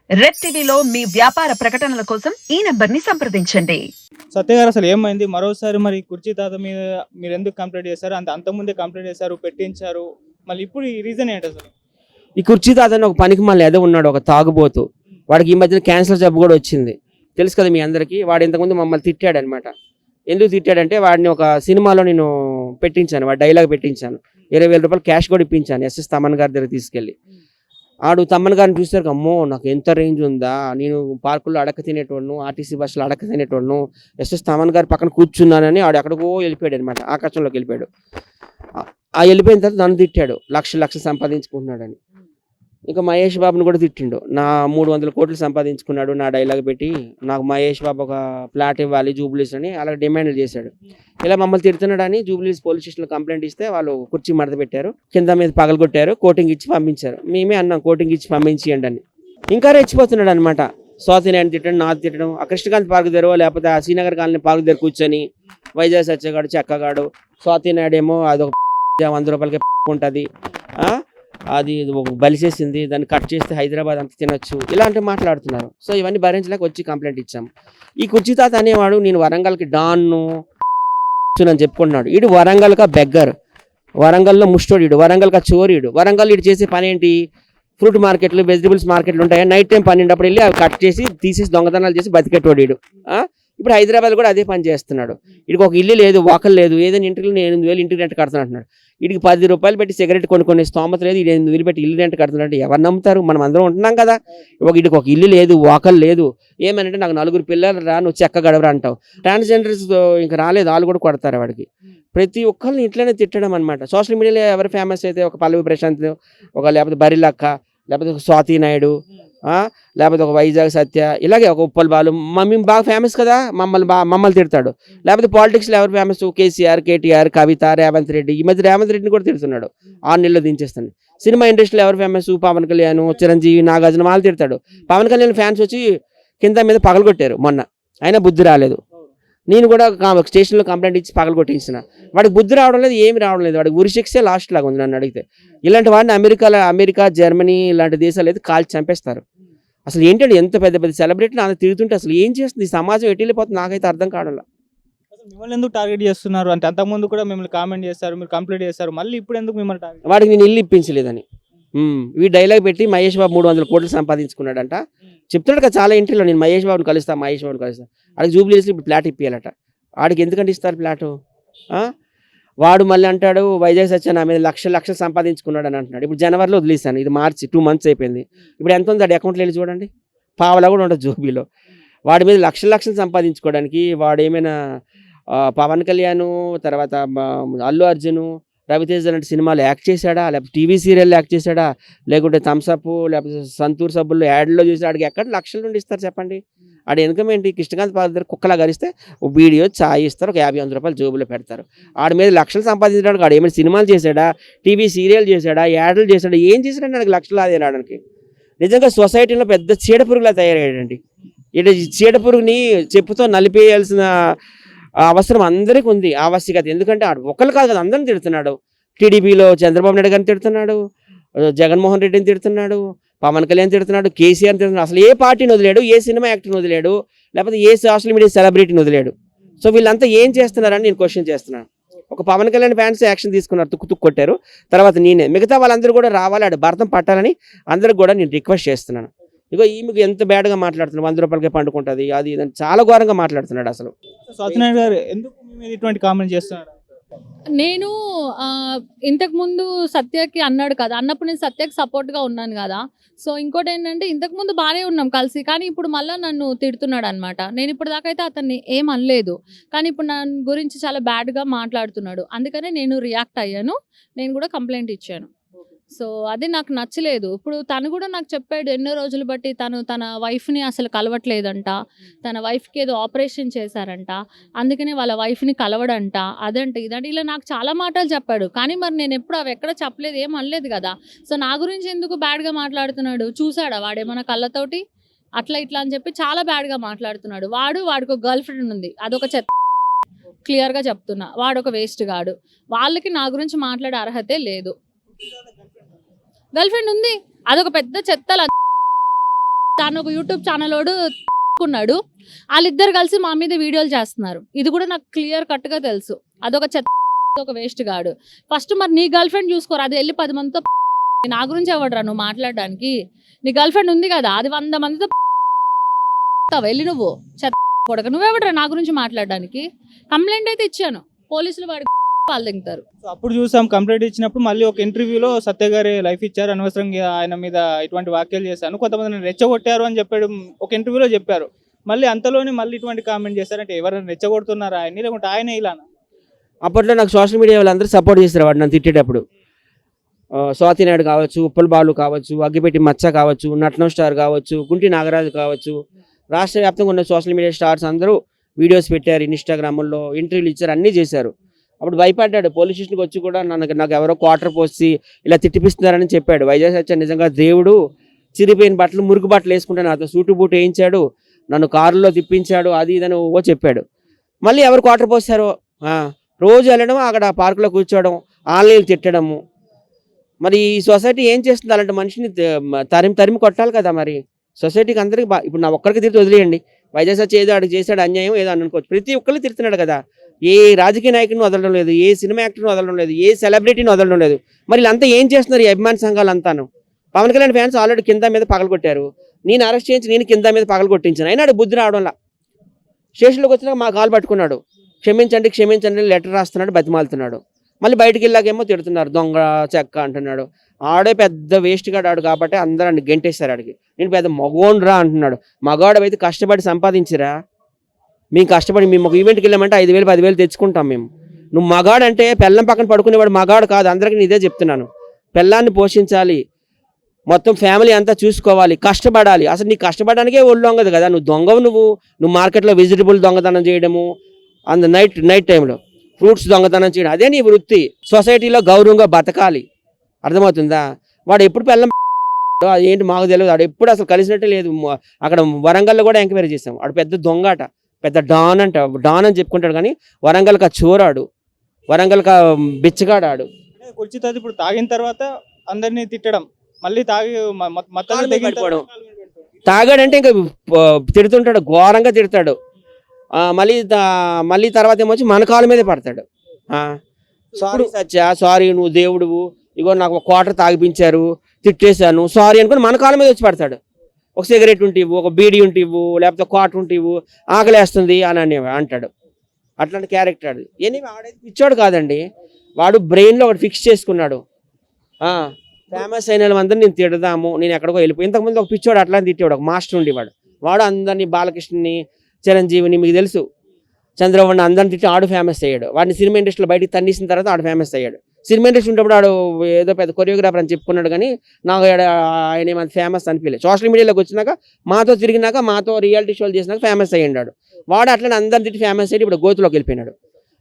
Red టీవీలో మీ వ్యాపార ప్రకటనల కోసం ఈ నంబర్ని సంప్రదించండి. సత్య గారు అసలు ఏమైంది? మరోసారి మరి కుర్చీ తాత మీద మీరెందుకు కంప్లెయింట్ చేశారు? అంతకుముందే కంప్లెయింట్ చేశారు, పెట్టించారు. మళ్ళీ ఇప్పుడు ఈ రీజన్ ఏంటసలు? ఈ కుర్చీ తాతని ఒక పనికి మళ్ళీ ఏదో ఉన్నాడు, ఒక తాగుబోతు. వాడికి ఈ మధ్యన క్యాన్సర్ జబ్బు కూడా వచ్చింది, తెలుసు కదా మీ అందరికీ. వాడు ఇంతకుముందు మమ్మల్ని తిట్టాడు అనమాట. ఎందుకు తిట్టాడంటే, వాడిని ఒక సినిమాలో నేను పెట్టించాను, వాడి డైలాగ్ పెట్టించాను, 20,000 రూపాయలు క్యాష్ కూడా ఇప్పించాను ఎస్ఎస్ తమన్ గారి దగ్గర తీసుకెళ్ళి. ఆడు తమ్మన్ గారిని చూస్తారు, అమ్మో నాకు ఎంత రేంజ్ ఉందా, నేను పార్కుల్లో అడక తినేటోడ్ను, ఆర్టీసీ బస్సులో అడక తినేటోడ్ను, ఎస్ఎస్ తమన్ గారి పక్కన కూర్చున్నానని ఆడు ఎక్కడికో వెళ్ళిపోయాడు అనమాట, ఆకాశంలోకి వెళ్ళిపోయాడు. ఆ వెళ్ళిపోయిన తర్వాత నన్ను తిట్టాడు, లక్షలు సంపాదించుకుంటున్నాడని. ఇంకా మహేష్ బాబుని కూడా తిట్టిండు, నా 300 కోట్లు సంపాదించుకున్నాడు నా డైలాగ్ పెట్టి, నాకు మహేష్ బాబు ఒక ఫ్లాట్ ఇవ్వాలి జూబ్లీస్ అని అలా డిమాండ్లు చేశాడు. ఇలా మమ్మల్ని తిడుతున్నాడని జూబ్లీస్ పోలీస్ స్టేషన్లో కంప్లైంట్ ఇస్తే వాళ్ళు కుర్చీ మడత పెట్టారు, కింద మీద పగలగొట్టారు, కోటింగ్ ఇచ్చి పంపించారు. మేమే అన్నాం కోటింగ్ ఇచ్చి పంపించేయండి అని. ఇంకా రెచ్చిపోతున్నాడు అనమాట. స్వాతినారాయణ తిట్టడం, నాది తిట్టడం, ఆ కృష్ణకాంత్ పార్క్ దగ్గర లేకపోతే ఆ శ్రీనగర్ కాలనీ పార్క్ దగ్గర కూర్చొని వైజాగ్ సత్యగాడు చెక్కగాడు, స్వాతినాయుడు ఏమో అదొక 100 రూపాయలకి ఉంటుంది, అది బలిసేసింది, దాన్ని కట్ చేస్తే హైదరాబాద్ అంత తినొచ్చు, ఇలాంటివి మాట్లాడుతున్నారు. సో ఇవన్నీ భరించలేక వచ్చి కంప్లైంట్ ఇచ్చాము. ఈ కుర్చీ తాత అనేవాడు నేను వరంగల్కి డాన్ను అని చెప్పుకుంటున్నాడు. వీడు వరంగల్గా బెగ్గర్, వరంగల్లో ముష్టోడు, వీడు వరంగల్గా చోరీడు. వరంగల్ వీడు చేసే పని ఏంటి? ఫ్రూట్ మార్కెట్లు, వెజిటబుల్స్ మార్కెట్లు ఉంటాయి, నైట్ టైం పన్నెండప్పుడు వెళ్ళి అవి కట్ చేసి తీసేసి దొంగతనాలు చేసి బతికెట్టోడు వీడు. ఇప్పుడు హైదరాబాద్ కూడా అదే పని చేస్తున్నాడు. వీడికి ఒక ఇల్లు లేదు, వాకలు లేదు, ఏదైనా ఇంటికి 8,000 ఇంటికి రెంట్ కడుతున్నట్టున్నాడు. వీడికి 10 రూపాయలు పెట్టి సిగరెట్ కొనుక్కునే స్తోమత లేదు, 8,000 పెట్టి ఇల్లు రెంట్ కడుతున్నాడు. ఎవరు నమ్ముతారు? మనం అందరం ఉంటున్నాం కదా. వీడికి ఒక ఇల్లు లేదు, వాకలు లేదు. ఏమనంటే నాకు 4 పిల్లలు రా, నువ్వు చెక్క గడవరా అంటావు. ట్రాన్స్జెండర్స్ ఇంకా రాలేదు, వాళ్ళు కూడా కొడతారు వాడికి. ప్రతి ఒక్కరిని ఇట్లనే తిట్టడం అనమాట. సోషల్ మీడియాలో ఎవరు ఫేమస్ అయితే ఒక పల్లవి ప్రశాంత్, ఒక లేకపోతే బరిలక్క, లేకపోతే ఒక స్వాతి నాయుడు, లేకపోతే ఒక వైజాగ్ సత్య, ఇలాగే ఒక ఉప్పల్ బాలు, మేము బాగా ఫేమస్ కదా, మమ్మల్ని తిడతాడు. లేకపోతే పాలిటిక్స్లో ఎవరు ఫేమస్? కేసీఆర్, కేటీఆర్, కవిత, రేవంత్ రెడ్డి. ఈ మధ్య రేవంత్ రెడ్డిని కూడా తిడుతున్నాడు, 6 నెలలు దించేస్తాను. సినిమా ఇండస్ట్రీలో ఎవరు ఫేమస్? పవన్ కళ్యాణ్, చిరంజీవి, నాగార్జున, వాళ్ళు తిడతాడు. పవన్ కళ్యాణ్ ఫ్యాన్స్ వచ్చి కింద మీద పగలగొట్టారు మొన్న, అయినా బుద్ధి రాలేదు. నేను కూడా స్టేషన్లో కంప్లైంట్ ఇచ్చి పగలగొట్టించిన. వాడికి బుద్ధి రావడం లేదు, ఏమి రావడం లేదు, వాడికి ఉరి శిక్షే లాస్ట్ లాగా ఉంది నన్ను అడిగితే. ఇలాంటి వాడిని అమెరికా, జర్మనీ ఇలాంటి దేశాలు అయితే కాల్చి చంపేస్తారు. అసలు ఏంటంటే ఎంత పెద్ద పెద్ద సెలబ్రిటీని అంత తిరుగుతుంటే అసలు ఏం చేస్తుంది ఈ సమాజం? ఎటు వెళ్ళిపోతుంది నాకైతే అర్థం కావడంలా. అసలు మిమ్మల్ని ఎందుకు టార్గెట్ చేస్తున్నారు? అంటే అంతకుముందు కూడా మిమ్మల్ని కామెంట్ చేస్తారు, మీరు కంప్లైంట్ చేస్తారు, మళ్ళీ ఇప్పుడు ఎందుకు మిమ్మల్ని టార్గెట్? వాడికి నేను ఇల్లు ఇప్పించలేదని ఈ డైలాగ్ పెట్టి మహేష్ బాబు 300 కోట్లు సంపాదించుకున్నాడంట. చెప్తున్నాడు కదా చాలా ఇంటర్వ్యూలో, నేను మహేష్ బాబుని కలుస్తా. ఆడికి జూబ్లీస్లో ఇప్పుడు ఫ్లాట్ ఇప్పియాలట. ఆడికి ఎందుకంటే ఇస్తారు ఫ్లాటు? వాడు మళ్ళీ అంటాడు వైజాగ్ సత్య నా మీద లక్షలు సంపాదించుకున్నాడు అని అంటున్నాడు. ఇప్పుడు జనవరిలో వదిలేసాను, ఇది మార్చి 2 మంత్స్ అయిపోయింది. ఇప్పుడు ఎంత ఉంది? అది అకౌంట్లో వెళ్ళి చూడండి, పావలా కూడా ఉండదు జోబీలో. వాడి మీద లక్షలు సంపాదించుకోవడానికి వాడు ఏమైనా పవన్ కళ్యాణ్, తర్వాత అల్లు అర్జున్, రవితేజ లాంటి సినిమాలు యాక్ట్ చేశాడా, లేకపోతే టీవీ సీరియల్లో యాక్ట్ చేశాడా, లేకుంటే థమ్స్అప్ లేకపోతే సంతూర్ సబ్బుల్లో యాడ్లో చూసాడు? ఆడికి ఎక్కడ లక్షల నుండి ఇస్తారు చెప్పండి? ఆడ ఇన్కమ్ ఏంటి? కృష్ణకాంత్ పార్క్ దగ్గర కుక్కలా గరిస్తే వీడియో ఛాయ్ ఇస్తారు, ఒక 50-100 రూపాయలు జోబులో పెడతారు. ఆడి మీద లక్షలు సంపాదించడానికి ఆడు ఏమైనా సినిమాలు చేశాడా, టీవీ సీరియల్ చేశాడా, యాడ్లు చేశాడా, ఏం చేశాడంటే ఆడికి లక్షలు ఆదాయం రావడానికి? నిజంగా సొసైటీలో పెద్ద చీడపురుగులా తయారయ్యాడండి. ఇటు చీడపురుగుని చెప్పుతో నలిపేయాల్సిన అవసరం అందరికీ ఉంది, ఆవశ్యకత. ఎందుకంటే ఒకళ్ళు కాదు కదా, అందరిని తిడుతున్నాడు. టీడీపీలో చంద్రబాబు నాయుడు గారిని తిడుతున్నాడు, జగన్మోహన్ రెడ్డిని తిడుతున్నాడు, పవన్ కళ్యాణ్ తిడుతున్నాడు, కేసీఆర్ తిడుతున్నాడు. అసలు ఏ పార్టీని వదిలేడు, ఏ సినిమా యాక్టర్ని వదిలేడు, లేకపోతే ఏ సోషల్ మీడియా సెలబ్రిటీని వదిలేడు. సో వీళ్ళంతా ఏం చేస్తున్నారని నేను క్వశ్చన్ చేస్తున్నాను. ఒక పవన్ కళ్యాణ్ ఫ్యాన్స్ యాక్షన్ తీసుకున్నారు, తుక్కు కొట్టారు. తర్వాత నేనే, మిగతా వాళ్ళందరూ కూడా రావాలి, ఆడు భరతం పట్టాలని అందరికి కూడా నేను రిక్వెస్ట్ చేస్తున్నాను. ఇగో ఈమెకు ఎంత బ్యాడ్గా మాట్లాడుతున్నాడు, 100 రూపాయలకే పండుకుంటుంది, అది ఇదని చాలా ఘోరంగా మాట్లాడుతున్నాడు అసలు. స్వాతినారాయణ గారు ఎందుకు మీ మీద ఇటువంటి కామెంట్ చేస్తున్నారు? నేను ఇంతకుముందు సత్యకి అన్నాడు కదా, అన్నప్పుడు నేను సత్యకి సపోర్ట్గా ఉన్నాను కదా. సో ఇంకోటి ఏంటంటే, ఇంతకుముందు బాగానే ఉన్నాం కలిసి, కానీ ఇప్పుడు మళ్ళీ నన్ను తిడుతున్నాడు అనమాట. నేను ఇప్పుడు దాకా అయితే అతన్ని ఏం అనలేదు, కానీ ఇప్పుడు నా గురించి చాలా బ్యాడ్గా మాట్లాడుతున్నాడు. అందుకనే నేను రియాక్ట్ అయ్యాను, నేను కూడా కంప్లైంట్ ఇచ్చాను. సో అది నాకు నచ్చలేదు. ఇప్పుడు తను కూడా నాకు చెప్పాడు, ఎన్నో రోజులు బట్టి తన వైఫ్ని అసలు కలవట్లేదంట, తన వైఫ్కి ఏదో ఆపరేషన్ చేశారంట, అందుకనే వాళ్ళ వైఫ్ని కలవడంట, అదంటే ఇదంటే ఇలా నాకు చాలా మాటలు చెప్పాడు. కానీ మరి నేను ఎప్పుడు అవి ఎక్కడ చెప్పలేదు, ఏం అనలేదు కదా. సో నా గురించి ఎందుకు బ్యాడ్గా మాట్లాడుతున్నాడు? చూసాడా వాడేమన్నా కళ్ళతోటి? అట్లా ఇట్లా అని చెప్పి చాలా బ్యాడ్గా మాట్లాడుతున్నాడు. వాడికి ఒక గర్ల్ ఫ్రెండ్ ఉంది, అదొక చెత్త. క్లియర్గా చెప్తున్నా, వాడు ఒక వేస్ట్ గాడు. వాళ్ళకి నా గురించి మాట్లాడే అర్హతే లేదు. గర్ల్ ఫ్రెండ్ ఉంది, అదొక పెద్ద చెత్త. తాను ఒక యూట్యూబ్ ఛానల్ వాడు ఉన్నాడు, వాళ్ళిద్దరు కలిసి మా మీద వీడియోలు చేస్తున్నారు. ఇది కూడా నాకు క్లియర్ కట్ గా తెలుసు. అదొక చెత్త, ఒక వేస్ట్ గాడు. ఫస్ట్ మరి నీ గర్ల్ ఫ్రెండ్ చూసుకోరు, అది వెళ్ళి 10 మందితో నా గురించి ఎవడరా నువ్వు మాట్లాడడానికి? నీ గర్ల్ ఫ్రెండ్ ఉంది కదా, అది 100 మందితో వెళ్ళి నువ్వు చెత్త కొడక, నువ్వెవడరా నా గురించి మాట్లాడడానికి? కంప్లైంట్ అయితే ఇచ్చాను, పోలీసులు వాడి వాళ్ళు దిగుతారు. సో అప్పుడు చూసాం కంప్లైంట్ ఇచ్చినప్పుడు మళ్ళీ ఒక ఇంటర్వ్యూలో సత్య గారి లైఫ్ ఇచ్చారు, అనవసరంగా ఆయన మీద ఇటువంటి వ్యాఖ్యలు చేశాను, కొంతమందిని రెచ్చగొట్టారు అని చెప్పాడు ఒక ఇంటర్వ్యూలో చెప్పారు. మళ్ళీ అంతలోనే మళ్ళీ ఇటువంటి కామెంట్ చేశారంటే ఎవరైనా రెచ్చగొడుతున్నారా ఆయన్ని, లేకుంటే ఆయన ఇలానా? అప్పట్లో నాకు సోషల్ మీడియా వాళ్ళందరూ సపోర్ట్ చేస్తారు వాడు నన్ను తిట్టేటప్పుడు. స్వాతి నాయుడు కావచ్చు, ఉప్పల్ బాలు కావచ్చు, అగ్గిపెట్టి మచ్చ కావచ్చు, నట్నం స్టార్ కావచ్చు, గుంటి నాగరాజు కావచ్చు, రాష్ట్ర వ్యాప్తంగా ఉన్న సోషల్ మీడియా స్టార్స్ అందరూ వీడియోస్ పెట్టారు, ఇన్స్టాగ్రామ్లో ఇంటర్వ్యూలు ఇచ్చారు, అన్నీ చేశారు. అప్పుడు భయపడ్డాడు, పోలీస్ స్టేషన్కి వచ్చి కూడా నాకు ఎవరో క్వార్టర్ పోసి ఇలా తిట్టిపిస్తున్నారని చెప్పాడు. వైజాగ్ సత్య నిజంగా దేవుడు, చిరిపోయిన బట్టలు మురుగు బట్టలు వేసుకుంటే నాతో సూటు బూట్ వేయించాడు, నన్ను కారులో తిప్పించాడు, అది ఇదని ఓ చెప్పాడు. మళ్ళీ ఎవరు క్వార్టర్ పోసారో రోజు వెళ్ళడం, అక్కడ పార్కులో కూర్చోవడం, ఆన్లైన్ తిట్టడము. మరి ఈ సొసైటీ ఏం చేస్తుంది? అలాంటి మనిషిని తరిమి కొట్టాలి కదా. మరి సొసైటీకి అందరికీ ఇప్పుడు నా ఒక్కరికి తిరిగి వదిలేయండి, వైజాగ్ సత్య ఏదో అడిగి చేశాడు అన్యాయం ఏదో అని అనుకోవచ్చు, ప్రతి ఒక్కరిని తిడుతున్నాడు కదా. ఏ రాజకీయ నాయకుడిని వదలడం లేదు, ఏ సినిమా యాక్టర్ని వదలడం లేదు, ఏ సెలబ్రిటీని వదలడం లేదు. మరి వీళ్ళంతా ఏం చేస్తున్నారు ఈ అభిమాన సంఘాలు అంతాను? పవన్ కళ్యాణ్ ఫ్యాన్స్ ఆల్రెడీ కింద మీద పగలు కొట్టారు, నేను అరెస్ట్ చేయించి నేను కింద మీద పగలు కొట్టించాను, అయినా బుద్ధి రావడంలా. స్టేషన్లోకి వచ్చినాక మా కాలు పట్టుకున్నాడు, క్షమించండి క్షమించండి లెటర్ రాస్తున్నాడు, బతిమాలుతున్నాడు. మళ్ళీ బయటికి వెళ్ళాకేమో తిడుతున్నారు, దొంగ చెక్క అంటున్నాడు. ఆడే పెద్ద వేస్ట్ గాడు ఆడు కాబట్టి అందరూ గెంటేస్తారు ఆడికి. నేను పెద్ద మగోండ్రా అంటున్నాడు. మగవాడు అయితే కష్టపడి సంపాదించిరా, మేము కష్టపడి మేము ఒక ఈవెంట్కి వెళ్ళామంటే 5,000 10,000 తెచ్చుకుంటాం మేము. నువ్వు మగాడు అంటే పెళ్ళం పక్కన పడుకునేవాడు మగాడు కాదు, అందరికీ నేను ఇదే చెప్తున్నాను. పెళ్ళాన్ని పోషించాలి, మొత్తం ఫ్యామిలీ అంతా చూసుకోవాలి, కష్టపడాలి. అసలు నీకు కష్టపడడానికే ఒళ్ళు వంగదు కదా, నువ్వు దొంగవు. నువ్వు మార్కెట్లో వెజిటబుల్ దొంగతనం చేయడము, నైట్ టైంలో ఫ్రూట్స్ దొంగతనం చేయడం, అదే నీ వృత్తి. సొసైటీలో గౌరవంగా బతకాలి, అర్థమవుతుందా? వాడు ఎప్పుడు పెళ్ళం ఏంటి మాకు తెలియదు, వాడు ఎప్పుడు అసలు కలిసినట్టే లేదు. అక్కడ వరంగల్లో కూడా ఎంక్వైరీ చేసాం, వాడు పెద్ద దొంగట, పెద్ద డాన్ అని చెప్పుకుంటాడు, కానీ వరంగల్కి చోరాడు, వరంగల్కి బిచ్చగాడాడు. కుర్చీ తాత ఇప్పుడు తాగిన తర్వాత అందరినీ తిట్టడం, మళ్ళీ తాగి పడిపోవడం. తాగాడంటే ఇంకా తిడుతుంటాడు, ఘోరంగా తిడతాడు. మళ్ళీ తర్వాత ఏమొచ్చి మన కాళ్ళ మీదే పడతాడు. సారీ సత్య, సారీ నువ్వు దేవుడువు, ఇగో నాకు ఒక క్వార్టర్ తాగిపించారు, తిట్టేశాను, సారీ అనుకుని మన కాళ్ళ మీద వచ్చి పడతాడు. ఒక సిగరెట్ ఉంటివ్వు, ఒక బీడీ ఉంటివ్వు, లేకపోతే క్వార్టర్ ఉంటివ్వు, ఆకలేస్తుంది అని అంటాడు. అట్లాంటి క్యారెక్టర్ అది. వాడైతే పిచ్చోడు కాదండి, వాడు బ్రెయిన్లో ఒకటి ఫిక్స్ చేసుకున్నాడు. ఫేమస్ అయిన వాళ్ళందరూ నేను తిడదాము, నేను ఎక్కడికో వెళ్ళిపోయి. ఇంతకుముందు ఒక పిచ్చోడు అట్లా తిట్టేవాడు, ఒక మాస్టర్ ఉండేవాడు. వాడు అందరినీ, బాలకృష్ణని, చిరంజీవిని, మీకు తెలుసు, చంద్రబాబుని అందరిని తిట్టి ఆడు ఫేమస్ అయ్యాడు. వాడిని సినిమా ఇండస్ట్రీలో బయటికి తన్నేసిన తర్వాత ఆడు ఫేమస్ అయ్యాడు. సినిమా ఇండస్ట్రీ ఉన్నప్పుడు ఆడు ఏదో పెద్ద కొరియోగ్రాఫర్ అని చెప్పుకున్నాడు, కానీ నాకు ఆయన ఏమైనా ఫేమస్ అనిపించలేదు. సోషల్ మీడియాలోకి వచ్చినాక, మాతో తిరిగినాక, మాతో రియాలిటీ షోలు చేసినాక ఫేమస్ అయ్యాడు. వాడు అట్లా అందరిని తిట్టి ఫేమస్ అయ్యి ఇప్పుడు గోతులోకి వెళ్ళిపోయినాడు.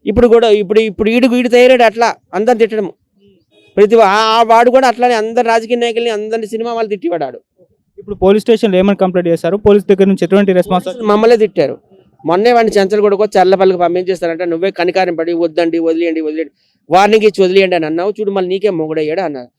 ఇప్పుడు కూడా ఇప్పుడు ఈడు తయారాడు అట్లా అందరిని తిట్టడం. వాడు కూడా అట్లానే అందరు రాజకీయ నాయకుల్ని, అందరిని సినిమా వాళ్ళు తిట్టివాడు. ఇప్పుడు పోలీస్ స్టేషన్లో ఏమైనా కంప్లైంట్ చేశారు, పోలీస్ దగ్గర నుంచి ఎటువంటి రెస్పాన్స్? మమ్మల్ని తిట్టారు. మొన్నే వాడిని చెంచలగూడకో చర్లపల్లికి పంపించేస్తారంటే, నువ్వే కనికారం పడి వద్దండి, వదిలేయండి వార్నింగ్ ఇచ్చి వదిలేయండి అని అన్నావు, చూడు మళ్ళీ నీకే మొగుడయ్యాడు అన్నారు.